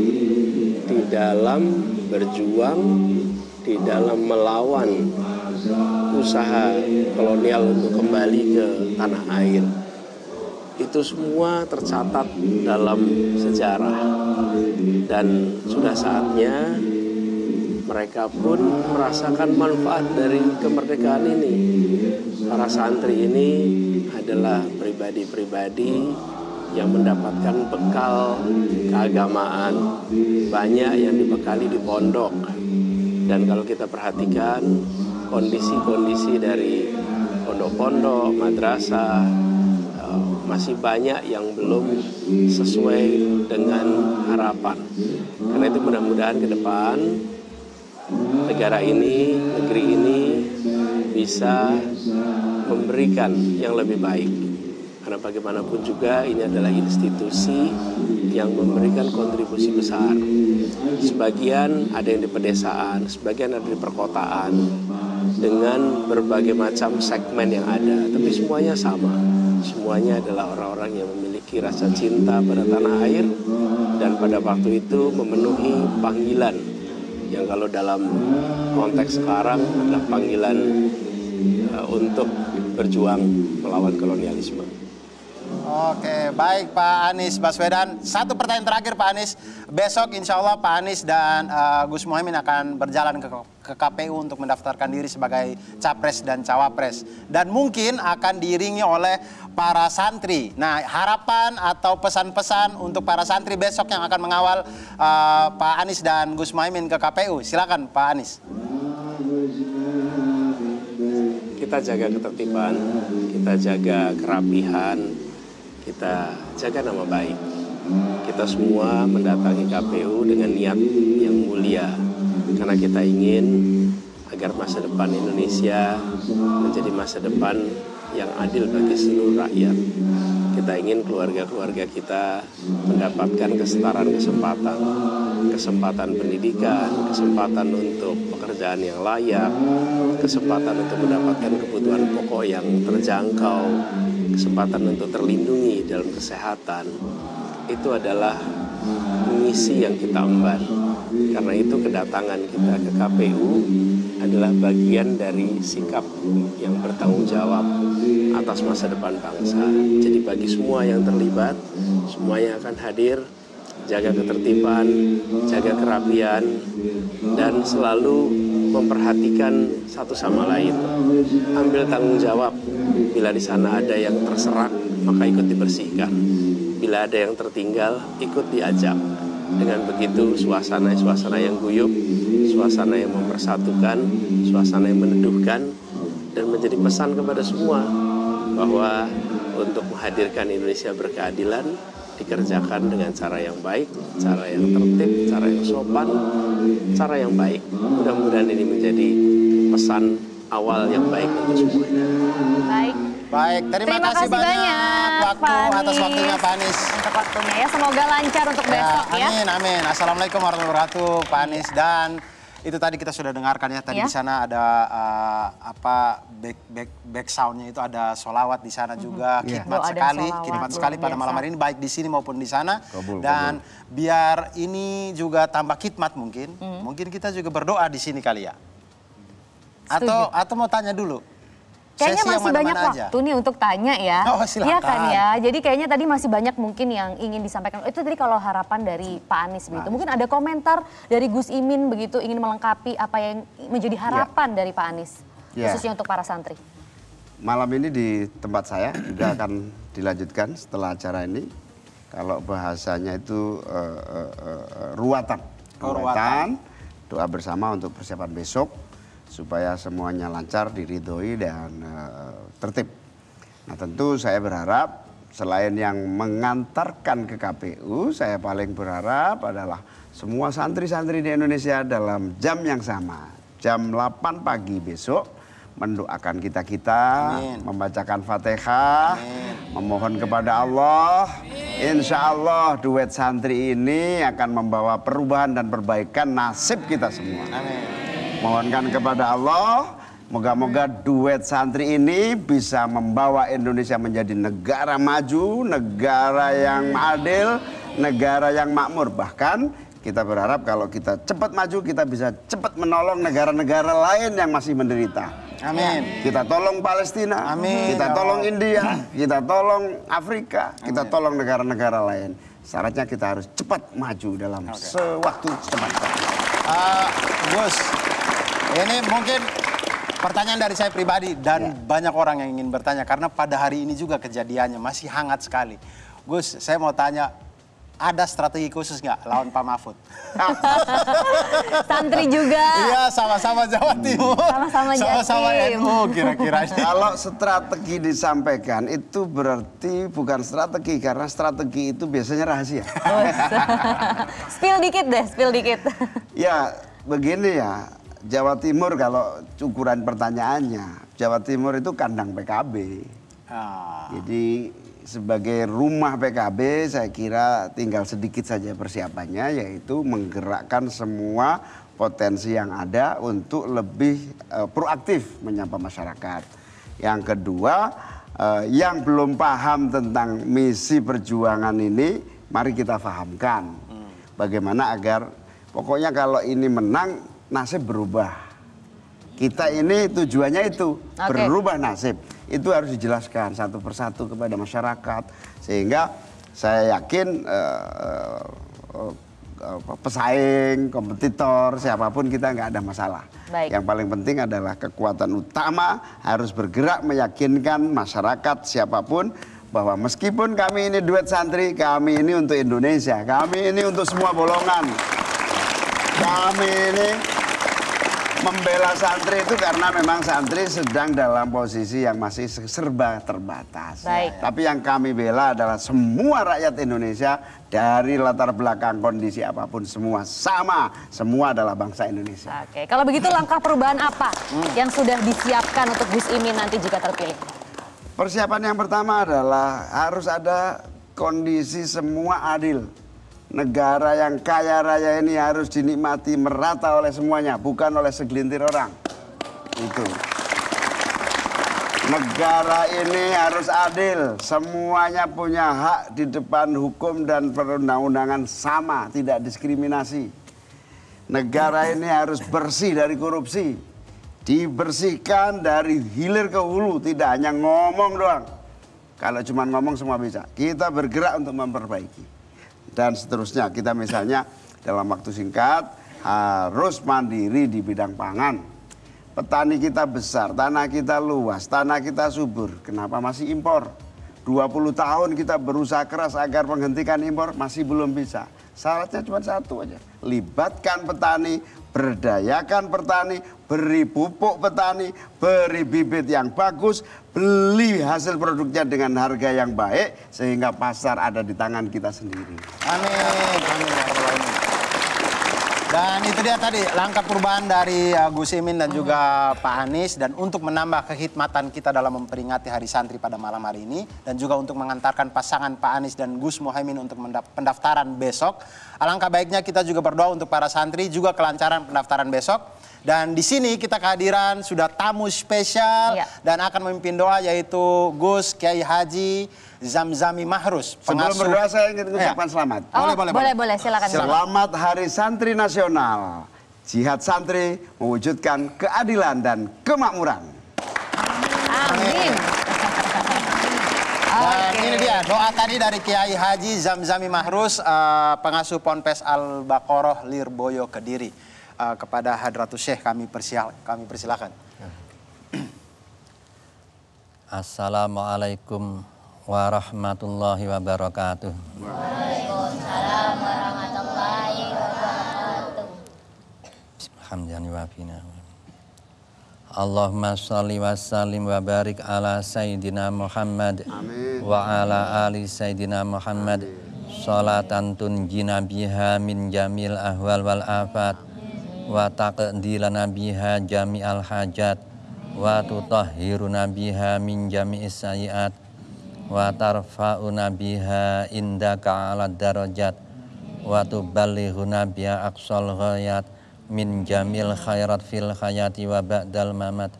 di dalam berjuang, di dalam melawan usaha kolonial untuk kembali ke tanah air. Itu semua tercatat dalam sejarah, dan sudah saatnya mereka pun merasakan manfaat dari kemerdekaan ini. Para santri ini adalah pribadi-pribadi yang mendapatkan bekal keagamaan, banyak yang dibekali di pondok. Dan kalau kita perhatikan kondisi-kondisi dari pondok-pondok, madrasah, masih banyak yang belum sesuai dengan harapan. Karena itu mudah-mudahan ke depan negara ini, negeri ini bisa memberikan yang lebih baik. Karena bagaimanapun juga ini adalah institusi yang memberikan kontribusi besar. Sebagian ada yang di pedesaan, sebagian ada di perkotaan, dengan berbagai macam segmen yang ada. Tapi semuanya sama. Semuanya adalah orang-orang yang memiliki rasa cinta pada tanah air dan pada waktu itu memenuhi panggilan yang kalau dalam konteks sekarang adalah panggilan untuk berjuang melawan kolonialisme. Oke, baik Pak Anies Baswedan. Satu pertanyaan terakhir Pak Anies. Besok insya Allah Pak Anies dan Gus Muhaimin akan berjalan ke KPU untuk mendaftarkan diri sebagai capres dan cawapres. Dan mungkin akan diiringi oleh para santri. Nah, harapan atau pesan-pesan untuk para santri besok yang akan mengawal Pak Anies dan Gus Muhaimin ke KPU. Silakan Pak Anies. Kita jaga ketertiban, kita jaga kerapihan, kita jaga nama baik. Kita semua mendatangi KPU dengan niat yang mulia. Karena kita ingin agar masa depan Indonesia menjadi masa depan yang adil bagi seluruh rakyat. Kita ingin keluarga-keluarga kita mendapatkan kesetaraan kesempatan. Kesempatan pendidikan, kesempatan untuk pekerjaan yang layak, kesempatan untuk mendapatkan kebutuhan pokok yang terjangkau, kesempatan untuk terlindungi dalam kesehatan. Itu adalah misi yang kita emban. Karena itu kedatangan kita ke KPU adalah bagian dari sikap yang bertanggung jawab atas masa depan bangsa. Jadi bagi semua yang terlibat, semua yang akan hadir, jaga ketertiban, jaga kerapian, dan selalu memperhatikan satu sama lain. Ambil tanggung jawab. Bila di sana ada yang terserak, maka ikut dibersihkan. Bila ada yang tertinggal, ikut diajak. Dengan begitu suasana yang guyup, suasana yang mempersatukan, suasana yang meneduhkan, dan menjadi pesan kepada semua bahwa untuk menghadirkan Indonesia berkeadilan, dikerjakan dengan cara yang baik, cara yang tertib, cara yang sopan, cara yang baik. Mudah-mudahan ini menjadi pesan awal yang baik untuk semuanya. Baik, terima kasih banyak atas waktunya Pak Anies. Untuk waktunya ya, semoga lancar untuk besok ya. Amin, amin. Assalamualaikum warahmatullahi wabarakatuh Pak Anies. Dan itu tadi kita sudah dengarkan ya, tadi di sana ada back soundnya itu ada solawat di sana juga, khidmat sekali pada malam hari ini, baik di sini maupun di sana. Dan biar ini juga tambah khidmat mungkin kita juga berdoa di sini kali ya. Atau mau tanya dulu? Kayaknya masih banyak waktu nih untuk tanya ya. Oh, silakan. Iya kan ya. Jadi kayaknya tadi masih banyak mungkin yang ingin disampaikan. Itu tadi kalau harapan dari Pak Anies begitu. Mungkin ada komentar dari Gus Imin begitu, ingin melengkapi apa yang menjadi harapan dari Pak Anies. Khususnya untuk para santri. Malam ini di tempat saya juga akan dilanjutkan setelah acara ini. Kalau bahasanya itu ruatan. Doa bersama untuk persiapan besok. Supaya semuanya lancar, diridhoi dan tertib. Nah tentu saya berharap selain yang mengantarkan ke KPU, saya paling berharap adalah semua santri-santri di Indonesia dalam jam yang sama. Jam 8 pagi besok mendoakan kita-kita, membacakan Fatihah, memohon kepada Allah. Insya Allah duet santri ini akan membawa perubahan dan perbaikan nasib kita semua. Amin. Mohonkan kepada Allah, moga-moga duet santri ini bisa membawa Indonesia menjadi negara maju, negara yang adil, negara yang makmur. Bahkan kita berharap kalau kita cepat maju, kita bisa cepat menolong negara-negara lain yang masih menderita. Amin. Kita tolong Palestina, kita tolong India, kita tolong Afrika, kita tolong negara-negara lain. Syaratnya kita harus cepat maju dalam sewaktu secepatnya. Gus, ini mungkin pertanyaan dari saya pribadi dan banyak orang yang ingin bertanya karena pada hari ini juga kejadiannya masih hangat sekali. Gus, saya mau tanya, ada strategi khusus nggak lawan Pak Mahfud? Santri juga. Iya, sama-sama Jawa Timur. Sama-sama Sama-sama Jatim. NU kira-kira. Kalau strategi disampaikan itu berarti bukan strategi, karena strategi itu biasanya rahasia. Spill dikit deh, spill dikit. Ya begini ya, Jawa Timur kalau ukuran pertanyaannya, Jawa Timur itu kandang PKB. Jadi sebagai rumah PKB saya kira tinggal sedikit saja persiapannya, yaitu menggerakkan semua potensi yang ada untuk lebih proaktif menyapa masyarakat. Yang kedua, yang belum paham tentang misi perjuangan ini, mari kita fahamkan. Bagaimana agar pokoknya kalau ini menang, nasib berubah. Kita ini tujuannya itu, berubah nasib. Itu harus dijelaskan satu persatu kepada masyarakat. Sehingga saya yakin pesaing, kompetitor, siapapun kita nggak ada masalah. Baik. Yang paling penting adalah kekuatan utama harus bergerak meyakinkan masyarakat siapapun bahwa meskipun kami ini duet santri, kami ini untuk Indonesia, kami ini untuk semua golongan. Kami ini membela santri itu karena memang santri sedang dalam posisi yang masih serba terbatas. Baik. Tapi yang kami bela adalah semua rakyat Indonesia dari latar belakang kondisi apapun, semua sama, semua adalah bangsa Indonesia. Oke, kalau begitu langkah perubahan apa yang sudah disiapkan untuk Gus Imin nanti jika terpilih? Persiapan yang pertama adalah harus ada kondisi semua adil. Negara yang kaya raya ini harus dinikmati merata oleh semuanya, bukan oleh segelintir orang. Itu. Negara ini harus adil, semuanya punya hak di depan hukum dan perundang-undangan sama, tidak diskriminasi. Negara ini harus bersih dari korupsi, dibersihkan dari hilir ke hulu, tidak hanya ngomong doang. Kalau cuma ngomong semua bisa, kita bergerak untuk memperbaiki. Dan seterusnya, kita misalnya dalam waktu singkat harus mandiri di bidang pangan. Petani kita besar, tanah kita luas, tanah kita subur. Kenapa masih impor? 20 tahun kita berusaha keras agar menghentikan impor, masih belum bisa. Syaratnya cuma satu aja, libatkan petani, berdayakan petani, beri pupuk petani, beri bibit yang bagus, beli hasil produknya dengan harga yang baik, sehingga pasar ada di tangan kita sendiri. Amin. Amin. Dan itu dia tadi langkah perubahan dari Gus Imin dan juga Pak Anies. Dan untuk menambah kehikmatan kita dalam memperingati Hari Santri pada malam hari ini. Dan juga untuk mengantarkan pasangan Pak Anies dan Gus Muhaimin untuk pendaftaran besok. Alangkah baiknya kita juga berdoa untuk para santri juga kelancaran pendaftaran besok. Dan di sini kita kehadiran sudah tamu spesial dan akan memimpin doa yaitu Gus Kiai Haji Zamzami Mahrus. Sebelum berdoa saya ingin mengucapkan selamat. Boleh, silakan. Selamat Hari Santri Nasional. Jihad santri mewujudkan keadilan dan kemakmuran. Amin. Dan ini dia doa tadi dari Kiai Haji Zamzami Mahrus, pengasuh Ponpes Al-Baqarah Lirboyo Kediri. Kepada Hadratus Syekh kami persilakan. Assalamualaikum warahmatullahi wabarakatuh. Waalaikumsalam warahmatullahi wabarakatuh. Bismillahirrahmanirrahim. Allahumma sholli wa sallim wa barik ala Sayyidina Muhammad. Amin. Wa ala ali Sayyidina Muhammad. Sholatan tunjina biha min jamil ahwal wal afat. Wa taqdilana biha jami'al hajat. Wa tutahhiruna biha min jami'is sayiat. Wa tarfa'una biha indaka ala darajat. Wa tuballighuna biha aqsal ghayat min jamil khairat fil hayati wa ba'dal mamat.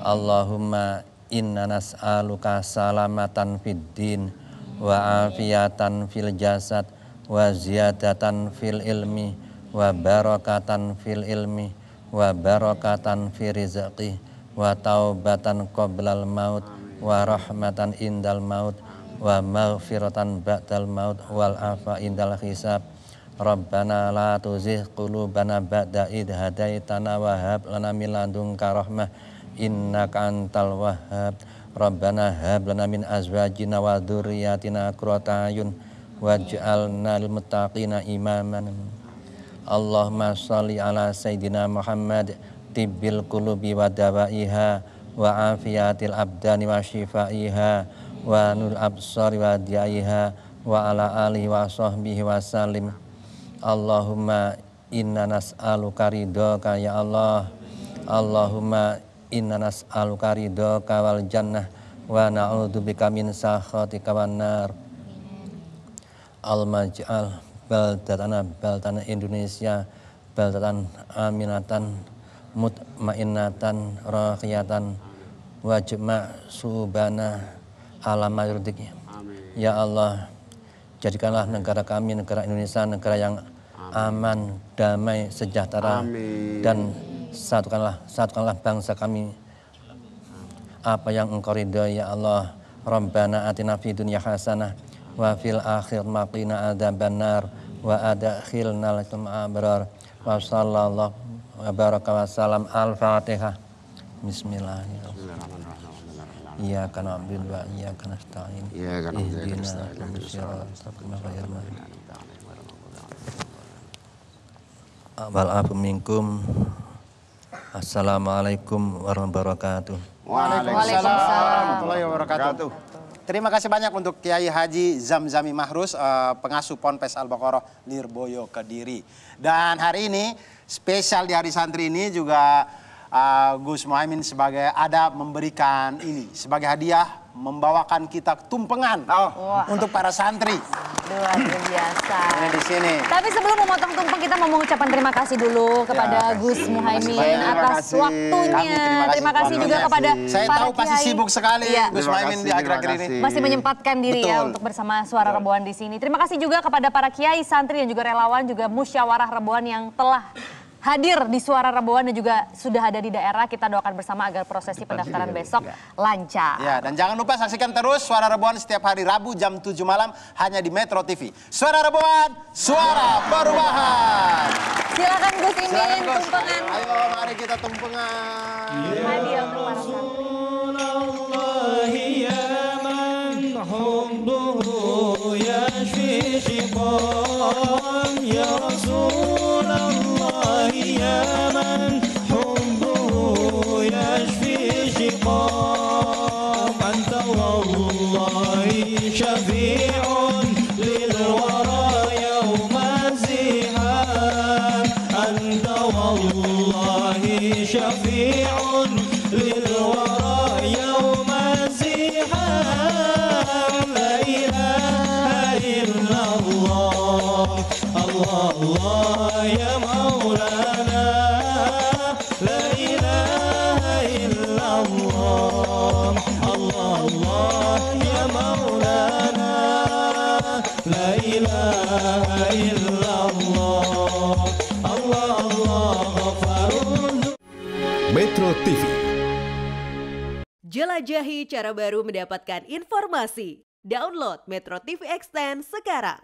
Allahumma inna nas'aluka salamatan fid din wa afiyatan fil jasad wa ziyadatan fil ilmi wa barakatan fil ilmi wa barakatan fi rizqi wa taubatan qoblal maut wa rahmatan indal maut wa maghfiratan ba'dal maut wal afa indal hisab. Rabbana la tuzigh qulubana ba'da id hadaitana wa hab lana min ladunka rahmah innaka antal wahhab. Rabbana hab lana min azwajina wa dzurriyyatina qurrata a'yun waj'alna lil muttaqina imaman. Allahumma shalli ala Sayyidina Muhammad tibbil qulubi wa dawaiha wa afiyatil abdani wa shifaiha wa nur absari wa diaiha wa ala alihi wa sahbihi wa salim. Allahumma inna nas'aluka ridhoka ya Allah. Allahumma inna nas'aluka ridhoka wal jannah wa na'udzubika min sakhatika wan nar. Al-maj'al baldatan Indonesia baldatan aminatan mutmainnatan rakhiyatan wajma subana alama yurdik. Ya Allah, jadikanlah negara kami, negara Indonesia, negara yang aman, damai, sejahtera. Amin. Dan satukanlah bangsa kami apa yang Engkau ridhoi ya Allah. Rabbana atina fid dunya hasanah wa fil akhirati qina adzabannar wa adkhilna lakum abrar wa sallallahu wa baraka wa salam. Al-Fatihah. Bismillahirrahmanirrahim. Iyyaka na'budu wa iyyaka nasta'in. Ihdinas siratal mustaqim. Wal afu minkum. Assalamualaikum warahmatullahi wabarakatuh. Waalaikumsalam warahmatullahi wabarakatuh. Terima kasih banyak untuk Kiai Haji Zamzami Mahrus, pengasuh Ponpes Al-Baqarah Lirboyo Kediri. Dan hari ini spesial di Hari Santri ini juga Gus Muhaimin memberikan ini sebagai hadiah, membawakan kita tumpengan untuk para santri. Luar biasa. Ini di sini. Tapi sebelum memotong tumpeng, kita mau mengucapkan terima kasih dulu kepada Gus Muhaimin atas waktunya. Terima kasih juga kepada saya tahu pasti sibuk sekali Gus Muhaimin di akhir-akhir ini. Masih menyempatkan diri ya untuk bersama Suara Reboan di sini. Terima kasih juga kepada para kiai, santri dan juga relawan, juga musyawarah Reboan yang telah hadir di Suara Reboan dan juga sudah ada di daerah. Kita doakan bersama agar prosesi pendaftaran besok lancar. Ya, dan jangan lupa saksikan terus Suara Reboan setiap hari Rabu jam 7 malam hanya di Metro TV. Suara Reboan, suara perubahan. Silakan Gus Imin, tumpengan. Ayo mari kita tumpengan. Hadiah untuk para santri. Ya Rasulullah ya man hubbuhu yashfi shiqam anta wallahi syafi'un lil wara yawma ziham anta wallahi syafi'un lil wara yawma ziham la ilaha illallah Allah ya Maulana, la ilaha illallah. Allah ya Maulana, la ilaha illallah. Allah ghafarun. Metro TV. Jelajahi cara baru mendapatkan informasi. Download Metro TV Extend sekarang.